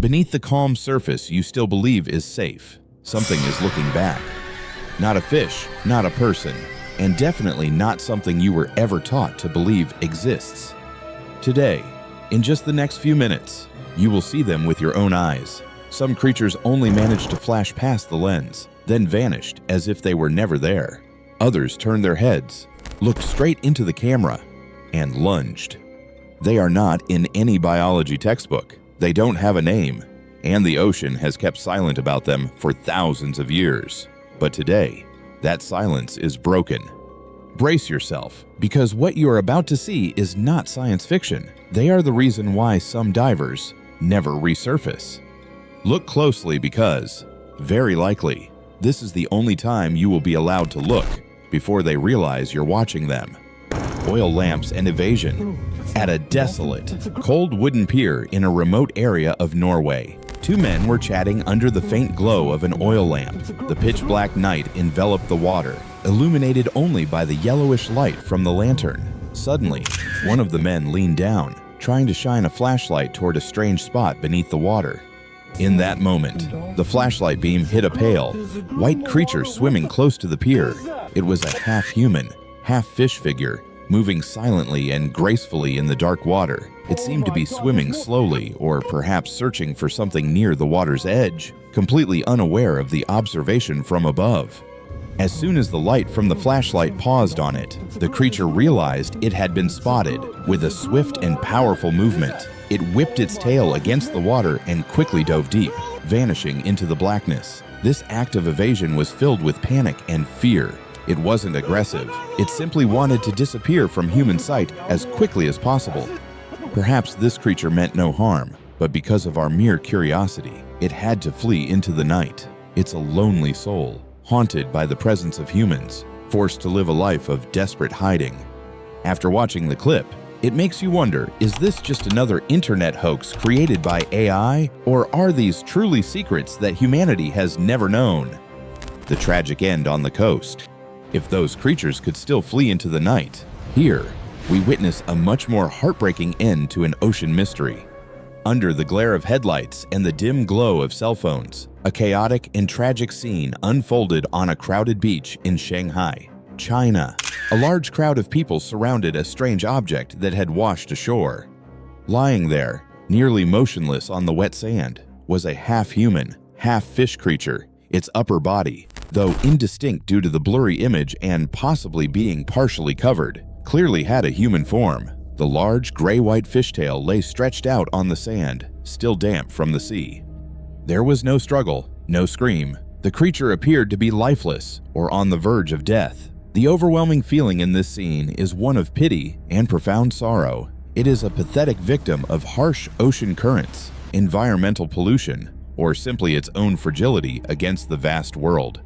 Beneath the calm surface you still believe is safe, something is looking back. Not a fish, not a person, and definitely not something you were ever taught to believe exists. Today, in just the next few minutes, you will see them with your own eyes. Some creatures only managed to flash past the lens, then vanished as if they were never there. Others turned their heads, looked straight into the camera, and lunged. They are not in any biology textbook. They don't have a name, and the ocean has kept silent about them for thousands of years. But today, that silence is broken. Brace yourself, because what you are about to see is not science fiction. They are the reason why some divers never resurface. Look closely because, very likely, this is the only time you will be allowed to look before they realize you're watching them. Oil lamps and evasion. At a desolate, cold wooden pier in a remote area of Norway, two men were chatting under the faint glow of an oil lamp. The pitch-black night enveloped the water, illuminated only by the yellowish light from the lantern. Suddenly, one of the men leaned down, trying to shine a flashlight toward a strange spot beneath the water. In that moment, the flashlight beam hit a pale, white creature swimming close to the pier. It was a half-human, half-fish figure, moving silently and gracefully in the dark water. It seemed to be swimming slowly, or perhaps searching for something near the water's edge, completely unaware of the observation from above. As soon as the light from the flashlight paused on it, the creature realized it had been spotted. With a swift and powerful movement, it whipped its tail against the water and quickly dove deep, vanishing into the blackness. This act of evasion was filled with panic and fear. It wasn't aggressive. It simply wanted to disappear from human sight as quickly as possible. Perhaps this creature meant no harm, but because of our mere curiosity, it had to flee into the night. It's a lonely soul, haunted by the presence of humans, forced to live a life of desperate hiding. After watching the clip, it makes you wonder, is this just another internet hoax created by AI, or are these truly secrets that humanity has never known? The tragic end on the coast. If those creatures could still flee into the night, here, we witness a much more heartbreaking end to an ocean mystery. Under the glare of headlights and the dim glow of cell phones, a chaotic and tragic scene unfolded on a crowded beach in Shanghai, China. A large crowd of people surrounded a strange object that had washed ashore. Lying there, nearly motionless on the wet sand, was a half-human, half-fish creature. Its upper body, though indistinct due to the blurry image and possibly being partially covered, clearly had a human form. The large gray-white fishtail lay stretched out on the sand, still damp from the sea. There was no struggle, no scream. The creature appeared to be lifeless or on the verge of death. The overwhelming feeling in this scene is one of pity and profound sorrow. It is a pathetic victim of harsh ocean currents, environmental pollution, or simply its own fragility against the vast world.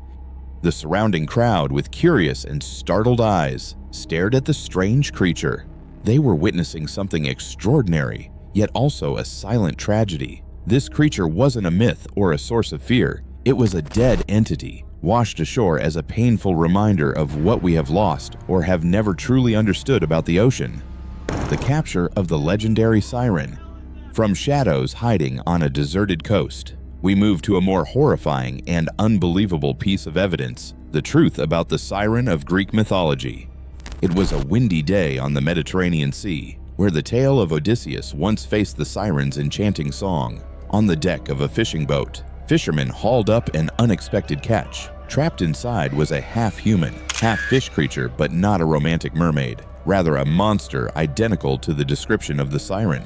The surrounding crowd, with curious and startled eyes, stared at the strange creature. They were witnessing something extraordinary, yet also a silent tragedy. This creature wasn't a myth or a source of fear. It was a dead entity, washed ashore as a painful reminder of what we have lost or have never truly understood about the ocean. The capture of the legendary siren. From shadows hiding on a deserted coast, we move to a more horrifying and unbelievable piece of evidence, the truth about the siren of Greek mythology. It was a windy day on the Mediterranean Sea, where the tale of Odysseus once faced the siren's enchanting song. On the deck of a fishing boat, fishermen hauled up an unexpected catch. Trapped inside was a half-human, half-fish creature, but not a romantic mermaid, rather a monster identical to the description of the siren.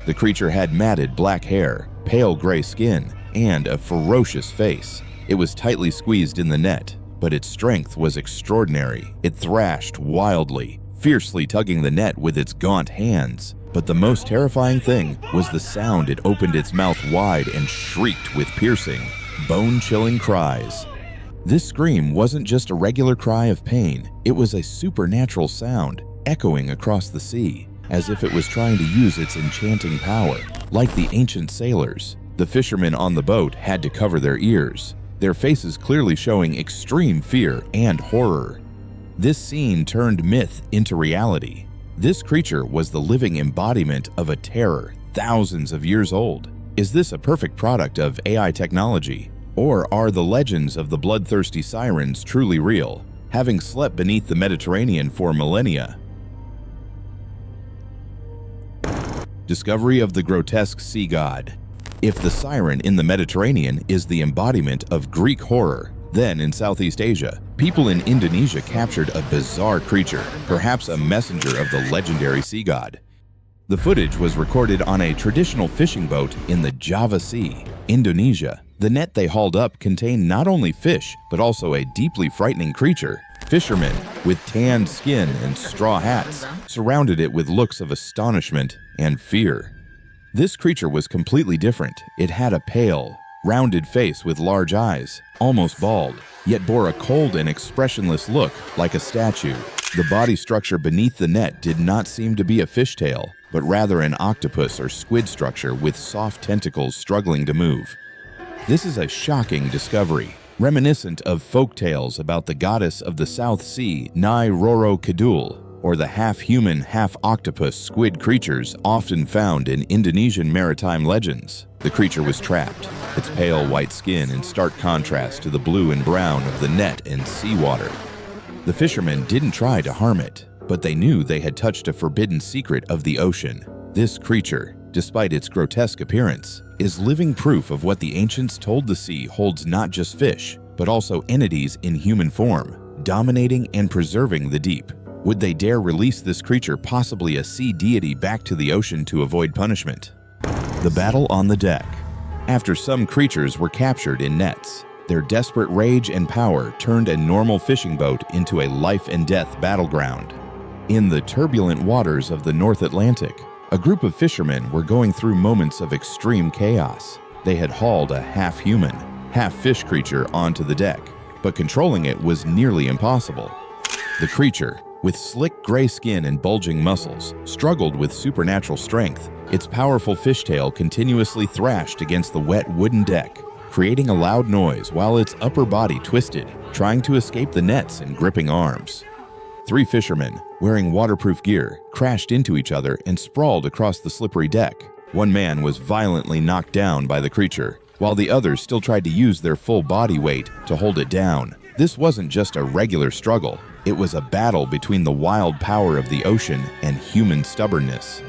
The creature had matted black hair, pale gray skin, and a ferocious face. It was tightly squeezed in the net, but its strength was extraordinary. It thrashed wildly, fiercely tugging the net with its gaunt hands. But the most terrifying thing was the sound it opened its mouth wide and shrieked with piercing, bone-chilling cries. This scream wasn't just a regular cry of pain, it was a supernatural sound, echoing across the sea, as if it was trying to use its enchanting power. Like the ancient sailors, the fishermen on the boat had to cover their ears, their faces clearly showing extreme fear and horror. This scene turned myth into reality. This creature was the living embodiment of a terror thousands of years old. Is this a perfect product of AI technology? Or are the legends of the bloodthirsty sirens truly real, having slept beneath the Mediterranean for millennia? Discovery of the grotesque sea god. If the siren in the Mediterranean is the embodiment of Greek horror, then in Southeast Asia, people in Indonesia captured a bizarre creature, perhaps a messenger of the legendary sea god. The footage was recorded on a traditional fishing boat in the Java Sea, Indonesia. The net they hauled up contained not only fish, but also a deeply frightening creature. Fishermen, with tanned skin and straw hats, surrounded it with looks of astonishment and fear. This creature was completely different. It had a pale, rounded face with large eyes, almost bald, yet bore a cold and expressionless look like a statue. The body structure beneath the net did not seem to be a fishtail, but rather an octopus or squid structure with soft tentacles struggling to move. This is a shocking discovery, reminiscent of folk tales about the goddess of the South Sea, Nyai Roro Kidul, or the half-human, half-octopus squid creatures often found in Indonesian maritime legends. The creature was trapped, its pale white skin in stark contrast to the blue and brown of the net and seawater. The fishermen didn't try to harm it, but they knew they had touched a forbidden secret of the ocean. This creature, despite its grotesque appearance, is living proof of what the ancients told the sea holds not just fish, but also entities in human form, dominating and preserving the deep. Would they dare release this creature, possibly a sea deity, back to the ocean to avoid punishment? The battle on the deck. After some creatures were captured in nets, their desperate rage and power turned a normal fishing boat into a life-and-death battleground. In the turbulent waters of the North Atlantic, a group of fishermen were going through moments of extreme chaos. They had hauled a half-human, half-fish creature onto the deck, but controlling it was nearly impossible. The creature, with slick gray skin and bulging muscles, struggled with supernatural strength. Its powerful fishtail continuously thrashed against the wet wooden deck, creating a loud noise while its upper body twisted, trying to escape the nets and gripping arms. 3 fishermen, wearing waterproof gear, crashed into each other and sprawled across the slippery deck. One man was violently knocked down by the creature, while the others still tried to use their full body weight to hold it down. This wasn't just a regular struggle. It was a battle between the wild power of the ocean and human stubbornness.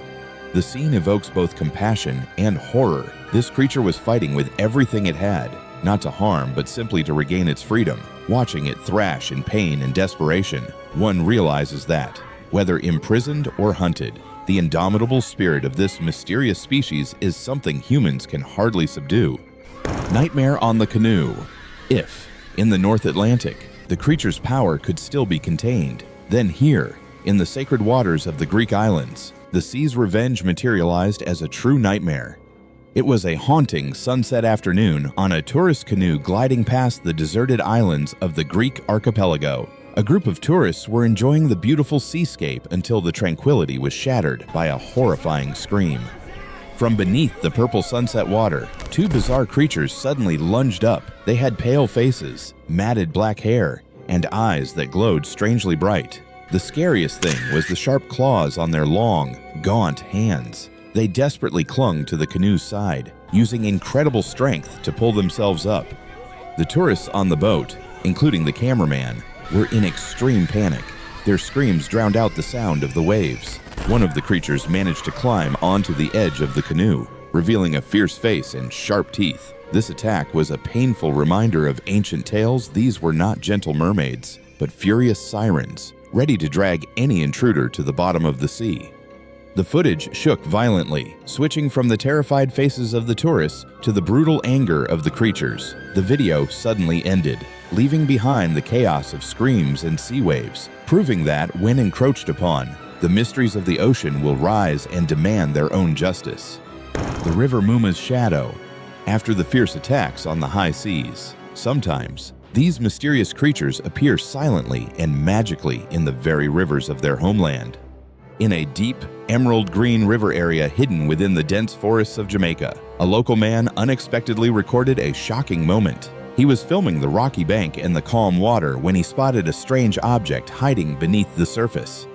The scene evokes both compassion and horror. This creature was fighting with everything it had, not to harm, but simply to regain its freedom. Watching it thrash in pain and desperation, one realizes that, whether imprisoned or hunted, the indomitable spirit of this mysterious species is something humans can hardly subdue. Nightmare on the canoe. If, in the North Atlantic, the creature's power could still be contained, then here, in the sacred waters of the Greek islands, the sea's revenge materialized as a true nightmare. It was a haunting sunset afternoon on a tourist canoe gliding past the deserted islands of the Greek archipelago. A group of tourists were enjoying the beautiful seascape until the tranquility was shattered by a horrifying scream. From beneath the purple sunset water, 2 bizarre creatures suddenly lunged up. They had pale faces, matted black hair, and eyes that glowed strangely bright. The scariest thing was the sharp claws on their long, gaunt hands. They desperately clung to the canoe's side, using incredible strength to pull themselves up. The tourists on the boat, including the cameraman, were in extreme panic. Their screams drowned out the sound of the waves. One of the creatures managed to climb onto the edge of the canoe, revealing a fierce face and sharp teeth. This attack was a painful reminder of ancient tales. These were not gentle mermaids, but furious sirens, ready to drag any intruder to the bottom of the sea. The footage shook violently, switching from the terrified faces of the tourists to the brutal anger of the creatures. The video suddenly ended, leaving behind the chaos of screams and sea waves, proving that, when encroached upon, the mysteries of the ocean will rise and demand their own justice. The river Muma's shadow. After the fierce attacks on the high seas, sometimes these mysterious creatures appear silently and magically in the very rivers of their homeland. In a deep, emerald green river area hidden within the dense forests of Jamaica, a local man unexpectedly recorded a shocking moment. He was filming the rocky bank and the calm water when he spotted a strange object hiding beneath the surface.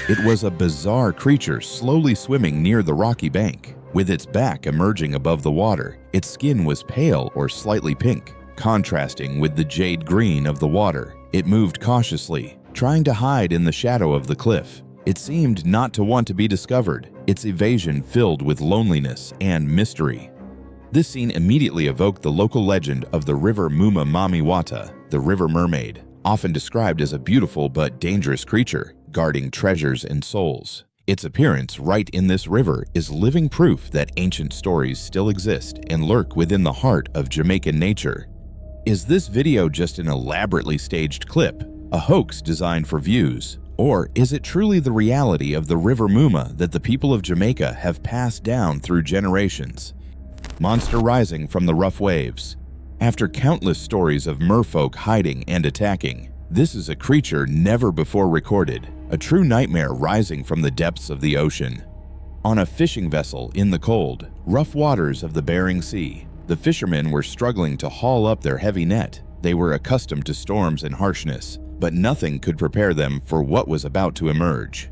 It was a bizarre creature slowly swimming near the rocky bank. With its back emerging above the water, its skin was pale or slightly pink, contrasting with the jade green of the water. It moved cautiously, trying to hide in the shadow of the cliff. It seemed not to want to be discovered, its evasion filled with loneliness and mystery. This scene immediately evoked the local legend of the river Muma Mamiwata, the river mermaid, often described as a beautiful but dangerous creature, guarding treasures and souls. Its appearance right in this river is living proof that ancient stories still exist and lurk within the heart of Jamaican nature. Is this video just an elaborately staged clip, a hoax designed for views? Or is it truly the reality of the River Muma that the people of Jamaica have passed down through generations? Monster rising from the rough waves. After countless stories of merfolk hiding and attacking, this is a creature never before recorded, a true nightmare rising from the depths of the ocean. On a fishing vessel in the cold, rough waters of the Bering Sea, the fishermen were struggling to haul up their heavy net. They were accustomed to storms and harshness, but nothing could prepare them for what was about to emerge.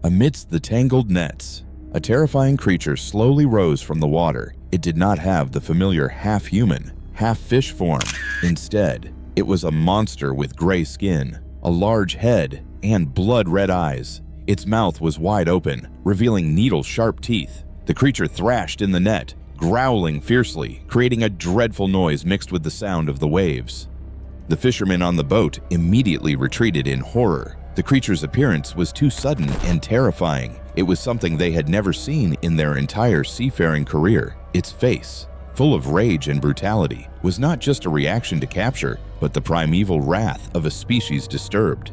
Amidst the tangled nets, a terrifying creature slowly rose from the water. It did not have the familiar half-human, half-fish form. Instead, it was a monster with gray skin, a large head, and blood-red eyes. Its mouth was wide open, revealing needle-sharp teeth. The creature thrashed in the net, growling fiercely, creating a dreadful noise mixed with the sound of the waves. The fishermen on the boat immediately retreated in horror. The creature's appearance was too sudden and terrifying. It was something they had never seen in their entire seafaring career. Its face, full of rage and brutality, was not just a reaction to capture, but the primeval wrath of a species disturbed.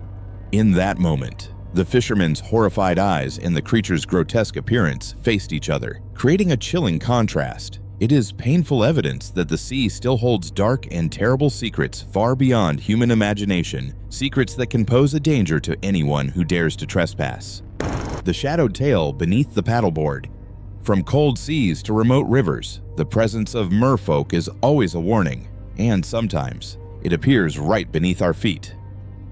In that moment, the fishermen's horrified eyes and the creature's grotesque appearance faced each other, creating a chilling contrast. It is painful evidence that the sea still holds dark and terrible secrets far beyond human imagination, secrets that can pose a danger to anyone who dares to trespass. The shadowed tail beneath the paddleboard. From cold seas to remote rivers, the presence of merfolk is always a warning, and sometimes it appears right beneath our feet.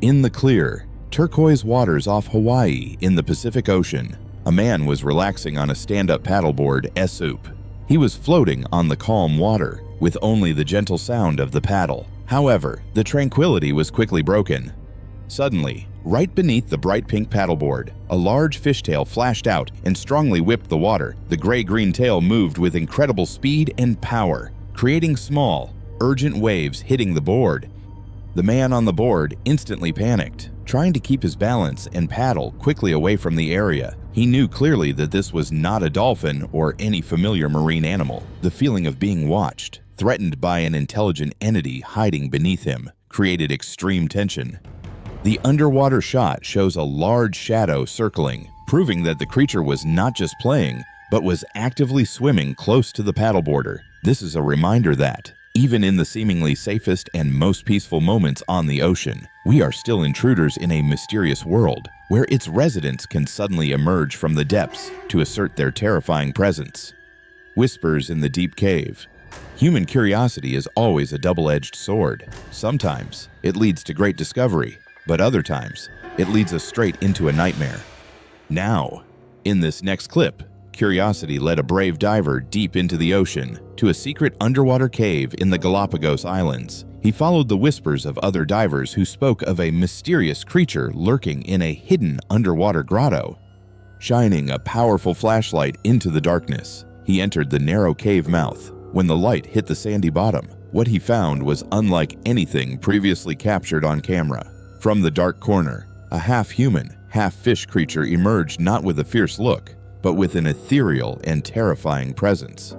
In the clear, turquoise waters off Hawaii in the Pacific Ocean, a man was relaxing on a stand-up paddleboard soup. He was floating on the calm water, with only the gentle sound of the paddle. However, the tranquility was quickly broken. Suddenly, right beneath the bright pink paddleboard, a large fishtail flashed out and strongly whipped the water. The gray-green tail moved with incredible speed and power, creating small, urgent waves hitting the board. The man on the board instantly panicked, trying to keep his balance and paddle quickly away from the area. He knew clearly that this was not a dolphin or any familiar marine animal. The feeling of being watched, threatened by an intelligent entity hiding beneath him, created extreme tension. The underwater shot shows a large shadow circling, proving that the creature was not just playing, but was actively swimming close to the paddleboarder. This is a reminder that, even in the seemingly safest and most peaceful moments on the ocean, we are still intruders in a mysterious world where its residents can suddenly emerge from the depths to assert their terrifying presence. Whispers in the deep cave. Human curiosity is always a double-edged sword. Sometimes it leads to great discovery, but other times it leads us straight into a nightmare. Now, in this next clip, curiosity led a brave diver deep into the ocean to a secret underwater cave in the Galapagos Islands. He followed the whispers of other divers who spoke of a mysterious creature lurking in a hidden underwater grotto. Shining a powerful flashlight into the darkness, he entered the narrow cave mouth. When the light hit the sandy bottom, what he found was unlike anything previously captured on camera. From the dark corner, a half-human, half-fish creature emerged, not with a fierce look, but with an ethereal and terrifying presence.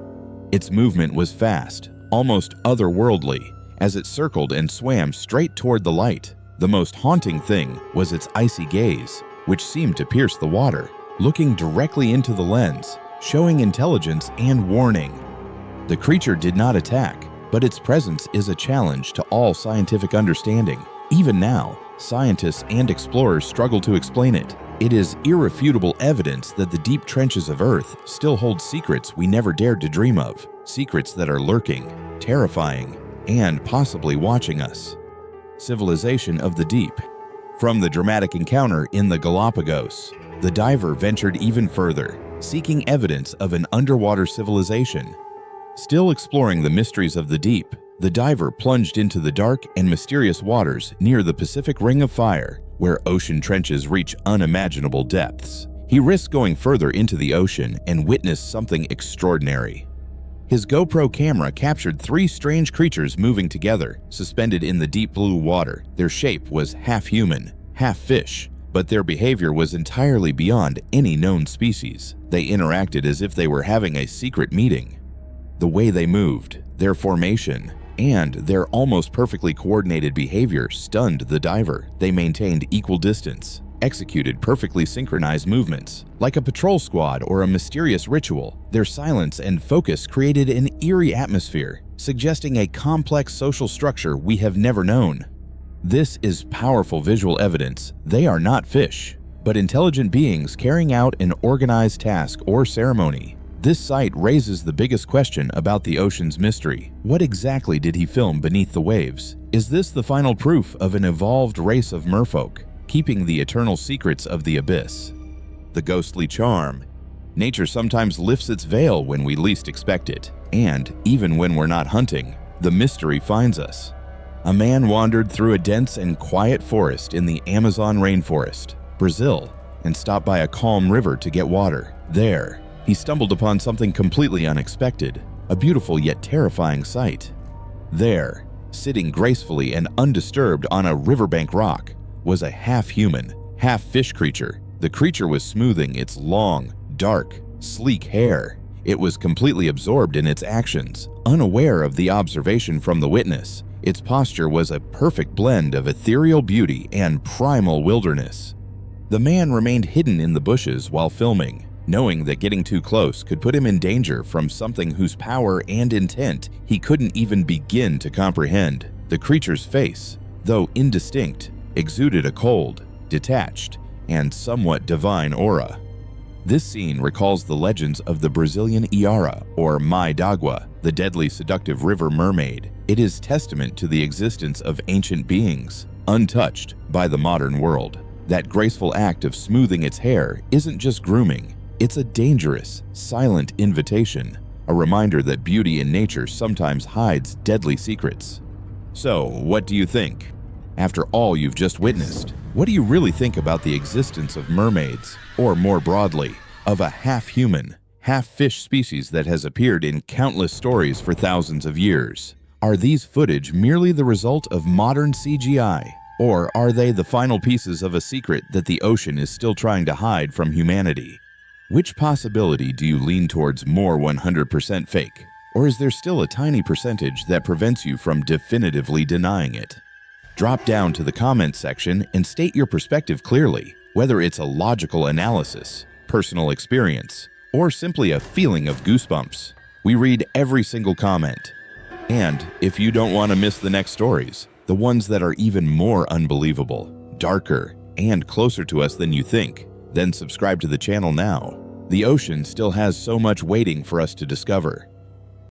Its movement was fast, almost otherworldly, as it circled and swam straight toward the light. The most haunting thing was its icy gaze, which seemed to pierce the water, looking directly into the lens, showing intelligence and warning. The creature did not attack, but its presence is a challenge to all scientific understanding. Even now, scientists and explorers struggle to explain it. It is irrefutable evidence that the deep trenches of Earth still hold secrets we never dared to dream of, secrets that are lurking, terrifying, and possibly watching us. Civilization of the deep. From the dramatic encounter in the Galapagos, the diver ventured even further. seeking evidence of an underwater civilization. Still exploring the mysteries of the deep, the diver plunged into the dark and mysterious waters near the Pacific Ring of Fire, where ocean trenches reach unimaginable depths. He risked going further into the ocean and witnessed something extraordinary. His GoPro camera captured 3 strange creatures moving together, suspended in the deep blue water. Their shape was half human, half fish, but their behavior was entirely beyond any known species. They interacted as if they were having a secret meeting. The way they moved, their formation, and their almost perfectly coordinated behavior stunned the diver. They maintained equal distance, executed perfectly synchronized movements, like a patrol squad or a mysterious ritual. Their silence and focus created an eerie atmosphere, suggesting a complex social structure we have never known. This is powerful visual evidence. They are not fish, but intelligent beings carrying out an organized task or ceremony. This sight raises the biggest question about the ocean's mystery. What exactly did he film beneath the waves? Is this the final proof of an evolved race of merfolk, keeping the eternal secrets of the abyss? The ghostly charm. Nature sometimes lifts its veil when we least expect it, and even when we're not hunting, the mystery finds us. A man wandered through a dense and quiet forest in the Amazon rainforest, Brazil, and stopped by a calm river to get water. There, he stumbled upon something completely unexpected, a beautiful yet terrifying sight. There, sitting gracefully and undisturbed on a riverbank rock, was a half-human, half-fish creature. The creature was smoothing its long, dark, sleek hair. It was completely absorbed in its actions, unaware of the observation from the witness. Its posture was a perfect blend of ethereal beauty and primal wilderness. The man remained hidden in the bushes while filming, knowing that getting too close could put him in danger from something whose power and intent he couldn't even begin to comprehend. The creature's face, though indistinct, exuded a cold, detached, and somewhat divine aura. This scene recalls the legends of the Brazilian Iara, or Mãe d'Água, the deadly seductive river mermaid. It is testament to the existence of ancient beings, untouched by the modern world. That graceful act of smoothing its hair isn't just grooming. It's a dangerous, silent invitation, a reminder that beauty in nature sometimes hides deadly secrets. So, what do you think? After all you've just witnessed, what do you really think about the existence of mermaids, or more broadly, of a half-human, half-fish species that has appeared in countless stories for thousands of years? Are these footage merely the result of modern CGI, or are they the final pieces of a secret that the ocean is still trying to hide from humanity? Which possibility do you lean towards more 100% fake? Or is there still a tiny percentage that prevents you from definitively denying it? Drop down to the comments section and state your perspective clearly, whether it's a logical analysis, personal experience, or simply a feeling of goosebumps. We read every single comment. And if you don't want to miss the next stories, the ones that are even more unbelievable, darker, and closer to us than you think, then subscribe to the channel now. The ocean still has so much waiting for us to discover.